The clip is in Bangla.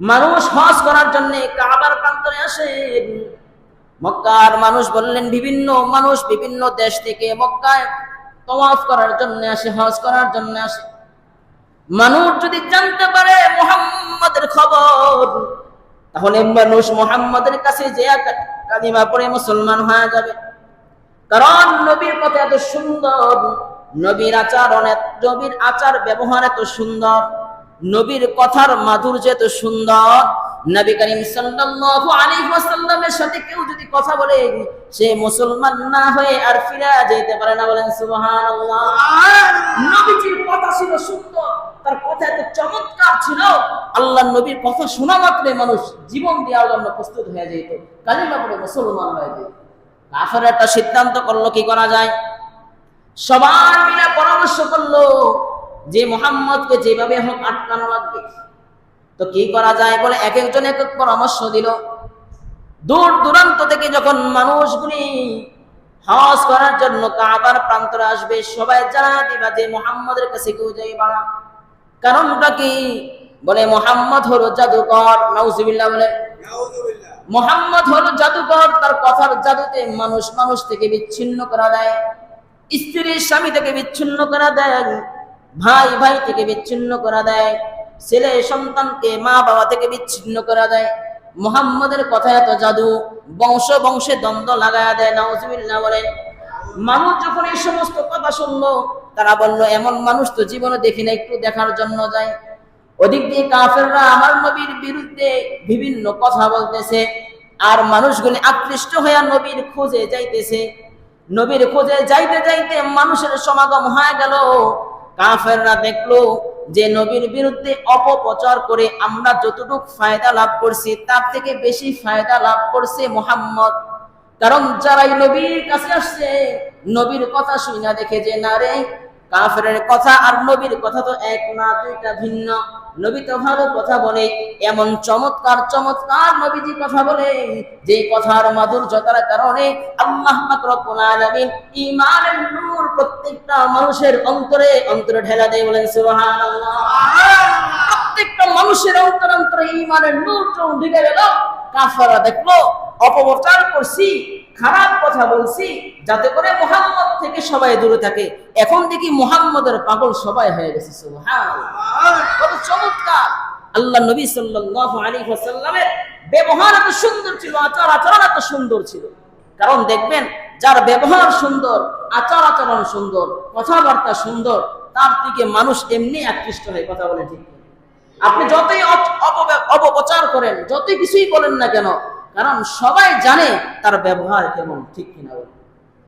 মানুষ হজ করার জন্য কাবার প্রান্তরে আসে। মক্কার মানুষ বললেন, বিভিন্ন মানুষ বিভিন্ন দেশ থেকে মক্কায় তওয়াফ করার জন্য আসে, হজ করার জন্য আসে। মানুষ যদি জানতে পারে মুহাম্মাদের খবর, তাহলে মানুষ মুহাম্মাদের কাছে যে কালিমা পড়ে মুসলমান হয়ে যাবে। কারণ নবীর কথা এত সুন্দর, নবীর আচার ব্যবহার এত সুন্দর, নবীর কথার মাধুর্য এত সুন্দর। নবী করিম সাল্লাল্লাহু আলাইহি ওয়াসাল্লামের সাথে কেউ যদি কথা বলে, সে মুসলমান না হয়ে আর ফিরে যেতে পারে না। বলেন সুবহানাল্লাহ। নবীজির কথা ছিল সুন্দর, তার কথা এত চমৎকার ছিল, আল্লাহর নবীর কথা শোনা মাত্রই মানুষ জীবন দিয়ে আল্লাহর জন্য প্রস্তুত হয়ে যেত, কালিমা পড়ে মুসলমান হয়ে যেত। কাফের একটা সিদ্ধান্ত করলো, কি করা যায়? সবাই মিলে পরামর্শ করলো যে মুহাম্মদকে যেভাবে হোক আটকানো লাগবে। তো কি করা যায় বলে এক একজন এক এক পরামর্শ দিল। দূর দূরান্ত থেকে যখন মানুষগুলি হজ করার জন্য কাবার প্রান্তরে আসবে, সবাই জানা দিবা যে মুহাম্মদের কাছে কেউ যাইবা না। কারণটা কি? বলে মুহাম্মদ হলো জাদুকর। নাউজুবিল্লাহ। বলে মুহাম্মদ হলো জাদুকর, তার কথার জাদুতে মানুষ থেকে বিচ্ছিন্ন করা দেয়, স্ত্রী স্বামী থেকে বিচ্ছিন্ন করা দেয়, ভাই থেকে বিচ্ছিন্ন করা দেয়, ছেলে সন্তানকে মা বাবা থেকে বিচ্ছিন্ন করা দেয়। মুহাম্মদের কথা এত জাদু, বংশে দ্বন্দ্ব লাগায়া দেয়। নাউজুবিল্লাহ। বলেন মানুষ যখন এই সমস্ত কথা শুনলো, তারা বলল, এমন মানুষ তো জীবনে দেখি না, একটু দেখার জন্য যায়। ওদিক দিয়ে কাফেররা আমার নবীর বিরুদ্ধে বিভিন্ন কথা বলতেছে, আর মানুষগুলি আকৃষ্ট হয়ে নবীর খোঁজে যাইতেছে। নবীর খোঁজে যাইতে যাইতে মানুষের সমাগম হয়ে গেল। কাফেররা দেখলো যে নবীর বিরুদ্ধে অপপ্রচার করে আমরা যতটুকু ফায়দা লাভ করছি, তার থেকে বেশি ফায়দা লাভ করছে মুহাম্মদ। কারণ যারাই নবীর কাছে আসছে, নবীর কথা শুনে দেখে যে না রে, কাফেরের কথা আর নবীর কথা তো এক না, দুইটা ভিন্ন। নবী তো ভালো কথা বলে, এমন চমৎকার নবীজি কথা বলে, যে কথার মাধুর্যতার কারণে আল্লাহ পাক রব্বুল আলামিন ঈমানের নূর প্রত্যেকটা মানুষের অন্তরে ঢেলা দেয়। বলেন সুবহানাল্লাহ। প্রত্যেকটা মানুষের অন্তরে ঈমানের নূর ঢুকে গেল। কাফেররা দেখলো অপপ্রচার করছি, খারাপ কথা বলছি, যাতে করে মুহাম্মদ থেকে সবাই দূরে থাকে। এখন দেখি মুহাম্মদের পাগল সবাই হয়ে গেছে। সুবহানাল্লাহ। কত চমৎকার! আল্লাহ নবী সাল্লাল্লাহু আলাইহি ওয়াসাল্লামের ব্যবহার এত সুন্দর ছিল, আচরণ এত সুন্দর ছিল। কারণ দেখবেন, যার ব্যবহার সুন্দর, আচরণ সুন্দর, কথাবার্তা সুন্দর, তার দিকে মানুষ এমনি আকৃষ্ট হয়। কথা বলে ঠিক? আপনি যতই অপপ্রচার করেন, যতই কিছুই বলেন না কেন, কারণ সবাই জানে তার ব্যবহার কেমন, ঠিক কিনা বলেন?